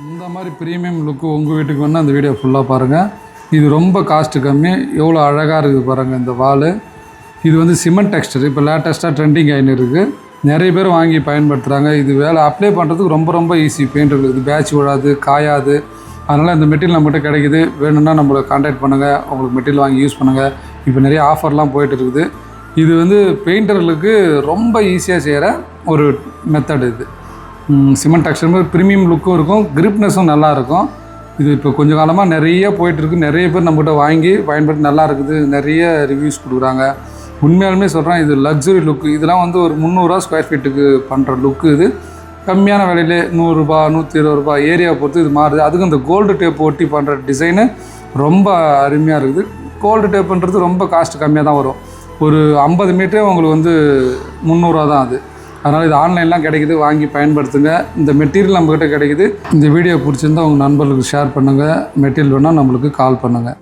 இந்த மாதிரி ப்ரீமியம் லுக்கு உங்கள் வீட்டுக்கு வேணால் அந்த வீடியோ ஃபுல்லாக பாருங்கள். இது ரொம்ப காஸ்ட்டு கம்மி, எவ்வளோ அழகாக இருக்குது பாருங்கள் இந்த வால். இது வந்து சிமெண்ட் டெக்ஸ்டர், இப்போ லேட்டஸ்ட்டாக ட்ரெண்டிங் ஆகின்னு இருக்குது. நிறைய பேர் வாங்கி பயன்படுத்துகிறாங்க. இது வேலை அப்ளை பண்ணுறதுக்கு ரொம்ப ரொம்ப ஈஸி. பெயிண்ட் இருக்குது, பேட்ச் விடாது, காயாது. அதனால் இந்த மெட்டீரியல் நம்மகிட்ட கிடைக்குது. வேணும்னா நம்மளை கான்டாக்ட் பண்ணுங்கள், உங்களுக்கு மெட்டீரியல் வாங்கி யூஸ் பண்ணுங்கள். இப்போ நிறைய ஆஃபர்லாம் போய்ட்டு இருக்குது. இது வந்து பெயிண்டர்களுக்கு ரொம்ப ஈஸியாக செய்கிற ஒரு மெத்தட். இது சிமெண்ட் டெக்ஸ்டர் மாதிரி ப்ரீமியம் லுக்கும் இருக்கும், கிரிப்னஸும் நல்லாயிருக்கும். இது இப்போ கொஞ்சம் காலமாக நிறைய போயிட்டுருக்கு. நிறைய பேர் நம்மகிட்ட வாங்கி பயன்படுத்தி நல்லா இருக்குது, நிறைய ரிவ்யூஸ் கொடுக்குறாங்க. உண்மையாலுமே சொல்கிறேன், இது லக்ஸுரி லுக்கு. இதெல்லாம் வந்து ஒரு 300 ஸ்கொயர் ஃபீட்டுக்கு பண்ணுற லுக்கு. இது கம்மியான விலையிலே 100 ரூபா 120 ரூபா ஏரியா பொறுத்து இது மாறுது. அதுக்கும் இந்த கோல்டு டேப் ஒட்டி பண்ணுற டிசைனு ரொம்ப அருமையாக இருக்குது. கோல்டு டேப்புன்றது ரொம்ப காஸ்ட் கம்மியாக தான் வரும். ஒரு 50 மீட்டரே உங்களுக்கு வந்து 300 தான் அது. அதனால் இது ஆன்லைன்லாம் கிடைக்குது, வாங்கி பயன்படுத்துங்க. இந்த மெட்டீரியல் நம்மக்கிட்ட கிடைக்குது. இந்த வீடியோ பிடிச்சிருந்தால் உங்கள் நண்பர்களுக்கு ஷேர் பண்ணுங்கள். மெட்டீரியல் வேணால் நம்மளுக்கு கால் பண்ணுங்கள்.